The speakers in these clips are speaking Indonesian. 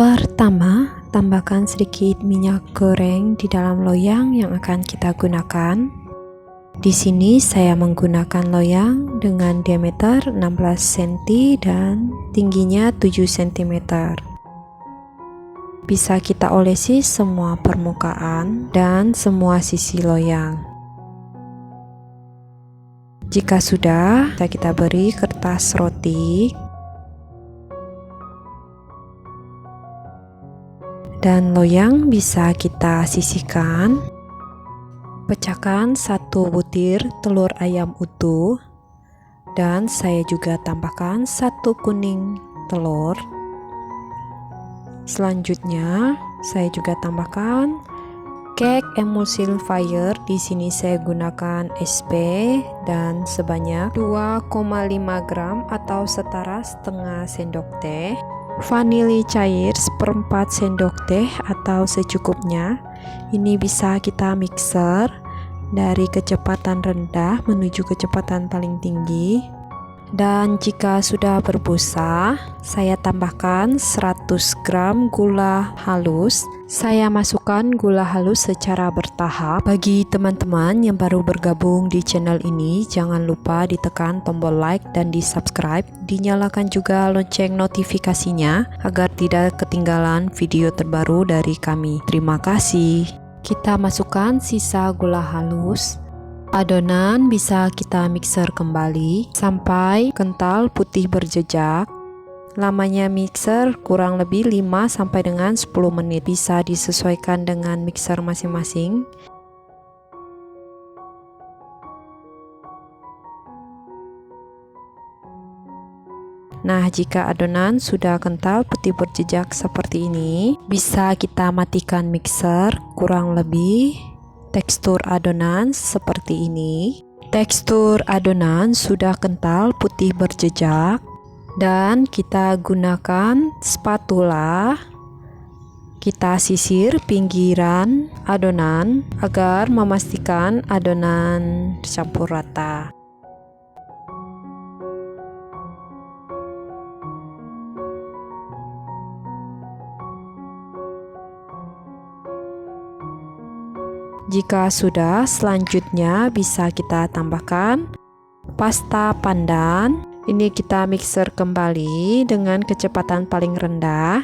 Pertama, tambahkan sedikit minyak goreng di dalam loyang yang akan kita gunakan. Di sini saya menggunakan loyang dengan diameter 16 cm dan tingginya 7 cm. Bisa kita olesi semua permukaan dan semua sisi loyang. Jika sudah, kita beri kertas roti dan loyang bisa kita sisihkan. Pecahkan 1 butir telur ayam utuh dan saya juga tambahkan 1 kuning telur. Selanjutnya, saya juga tambahkan cake emulsifier. Di sini saya gunakan SP dan sebanyak 2,5 gram atau setara setengah sendok teh. Vanili cair 1/4 sendok teh atau secukupnya. Ini bisa kita mixer dari kecepatan rendah menuju kecepatan paling tinggi. Dan jika sudah berbusa, saya tambahkan 100 gram gula halus. Saya masukkan gula halus secara bertahap. Bagi teman-teman yang baru bergabung di channel ini, jangan lupa ditekan tombol like dan di subscribe. Dinyalakan juga lonceng notifikasinya agar tidak ketinggalan video terbaru dari kami. Terima kasih. Kita masukkan sisa gula halus. Adonan bisa kita mixer kembali sampai kental putih berjejak. Lamanya mixer kurang lebih 5 sampai dengan 10 menit. Bisa disesuaikan dengan mixer masing-masing. Nah, jika adonan sudah kental putih berjejak seperti ini, bisa kita matikan mixer. Kurang lebih tekstur adonan seperti ini. Tekstur adonan sudah kental putih berjejak dan kita gunakan spatula. Kita sisir pinggiran adonan agar memastikan adonan tercampur rata. Jika sudah, selanjutnya bisa kita tambahkan pasta pandan. Ini kita mixer kembali dengan kecepatan paling rendah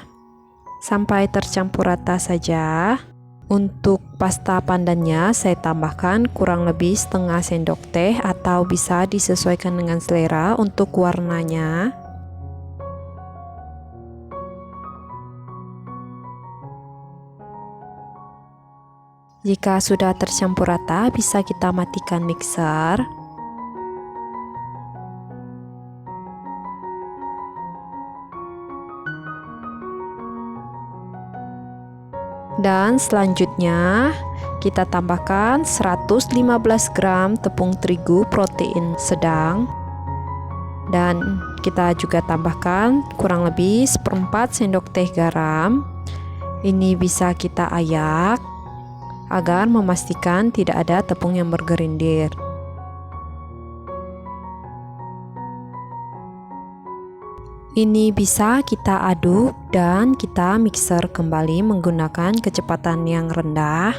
sampai tercampur rata saja. Untuk pasta pandannya saya tambahkan kurang lebih setengah sendok teh atau bisa disesuaikan dengan selera untuk warnanya. Jika sudah tercampur rata, bisa kita matikan mixer. Dan selanjutnya kita tambahkan 115 gram tepung terigu protein sedang. Dan kita juga tambahkan kurang lebih 1/4 sendok teh garam. Ini bisa kita ayak agar memastikan tidak ada tepung yang bergerindir. Ini bisa kita aduk dan kita mixer kembali menggunakan kecepatan yang rendah.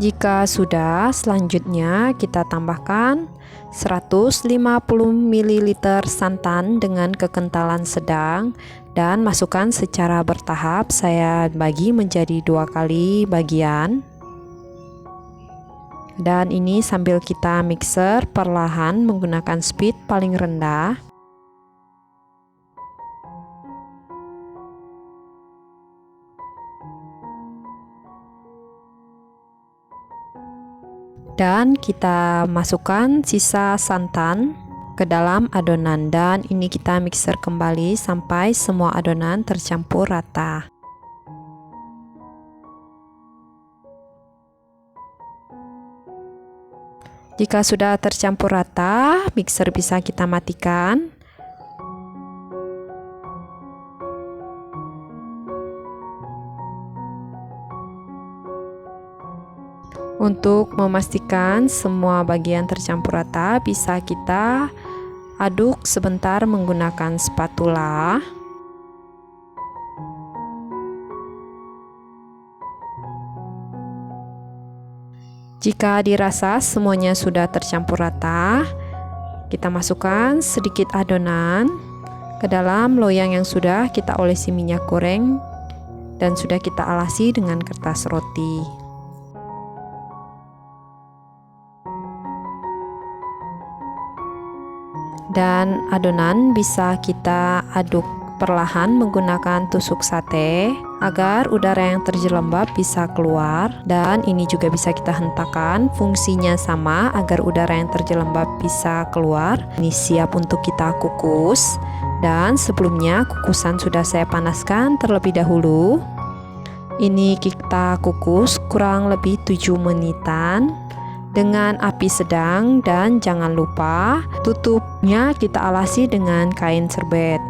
Jika sudah, selanjutnya kita tambahkan 150 ml santan dengan kekentalan sedang dan masukkan secara bertahap. Saya bagi menjadi 2 kali bagian. Dan ini sambil kita mixer perlahan menggunakan speed paling rendah. Dan kita masukkan sisa santan ke dalam adonan dan ini kita mixer kembali sampai semua adonan tercampur rata. Jika sudah tercampur rata, mixer bisa kita matikan. Untuk memastikan semua bagian tercampur rata, bisa kita aduk sebentar menggunakan spatula. Jika dirasa semuanya sudah tercampur rata, kita masukkan sedikit adonan ke dalam loyang yang sudah kita olesi minyak goreng dan sudah kita alasi dengan kertas roti. Dan adonan bisa kita aduk perlahan menggunakan tusuk sate agar udara yang terjelembab bisa keluar, dan ini juga bisa kita hentakan, fungsinya sama agar udara yang terjelembab bisa keluar. Ini siap untuk kita kukus, dan sebelumnya kukusan sudah saya panaskan terlebih dahulu. Ini kita kukus kurang lebih 7 menitan dengan api sedang, dan jangan lupa tutupnya kita alasi dengan kain serbet.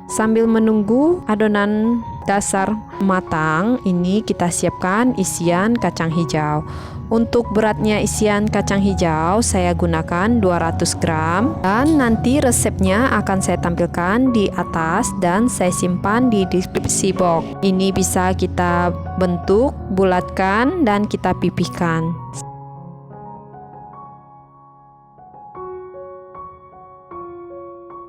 Sambil menunggu adonan dasar matang, ini kita siapkan isian kacang hijau. Untuk beratnya isian kacang hijau saya gunakan 200 gram, dan nanti resepnya akan saya tampilkan di atas dan saya simpan di deskripsi box. Ini bisa kita bentuk, bulatkan, dan kita pipihkan.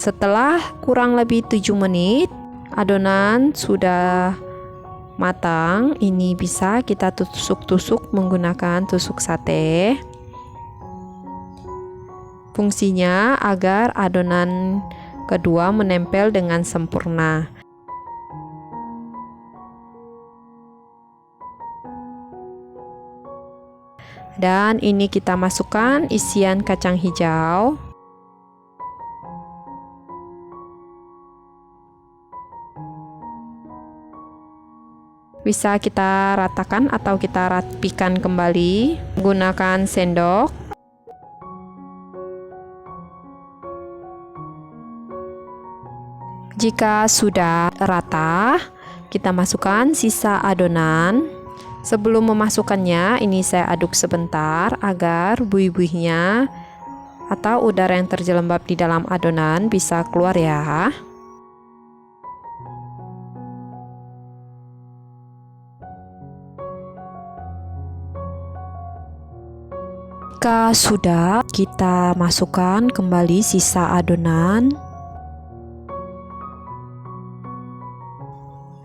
Setelah kurang lebih 7 menit, adonan sudah matang. Ini bisa kita tusuk-tusuk menggunakan tusuk sate. Fungsinya agar adonan kedua menempel dengan sempurna. Dan ini kita masukkan isian kacang hijau. Bisa kita ratakan atau kita rapikan kembali menggunakan sendok. Jika sudah rata, kita masukkan sisa adonan. Sebelum memasukkannya, ini saya aduk sebentar agar buih-buihnya atau udara yang terjelembab di dalam adonan bisa keluar ya. Jika sudah, kita masukkan kembali sisa adonan.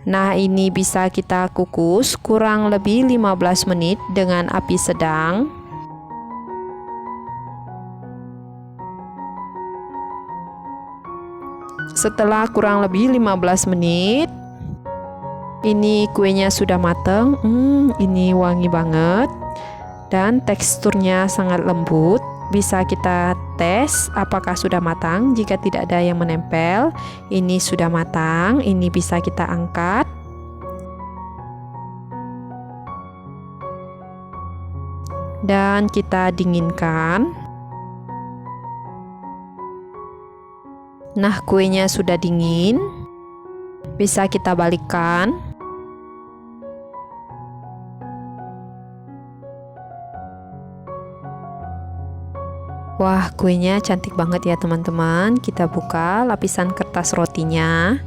Nah, ini bisa kita kukus kurang lebih 15 menit dengan api sedang. Setelah kurang lebih 15 menit, ini kuenya sudah matang. Ini wangi banget. Dan teksturnya sangat lembut. Bisa kita tes apakah sudah matang. Jika tidak ada yang menempel, ini sudah matang. Ini bisa kita angkat. Dan kita dinginkan. Nah, kuenya sudah dingin. Bisa kita balikkan. Wah, kuenya cantik banget ya teman-teman. Kita buka lapisan kertas rotinya,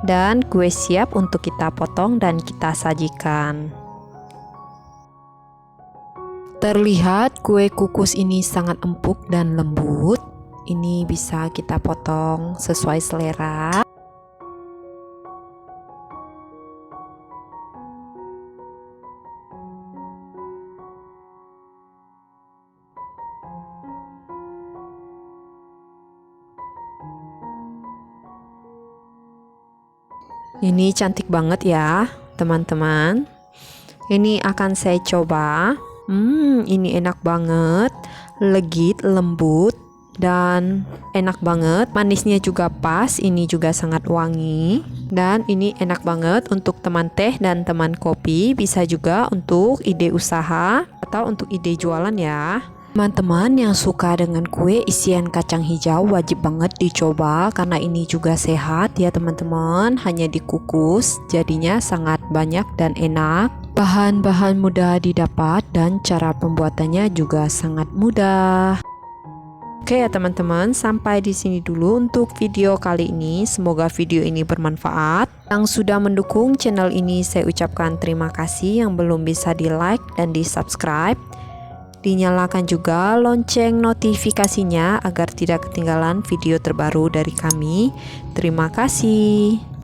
dan kue siap untuk kita potong dan kita sajikan. Terlihat kue kukus ini sangat empuk dan lembut. Ini bisa kita potong sesuai selera. Ini cantik banget ya teman-teman. Ini akan saya coba. Ini enak banget, legit, lembut, dan enak banget. Manisnya juga pas, ini juga sangat wangi. Dan ini enak banget untuk teman teh dan teman kopi. Bisa juga untuk ide usaha atau untuk ide jualan ya. Teman-teman yang suka dengan kue isian kacang hijau wajib banget dicoba karena ini juga sehat ya teman-teman. Hanya dikukus jadinya sangat banyak dan enak. Bahan-bahan mudah didapat dan cara pembuatannya juga sangat mudah. Oke ya teman-teman, sampai di sini dulu untuk video kali ini. Semoga video ini bermanfaat. Yang sudah mendukung channel ini saya ucapkan terima kasih. Yang belum bisa di like dan di subscribe, dinyalakan juga lonceng notifikasinya agar tidak ketinggalan video terbaru dari kami. Terima kasih.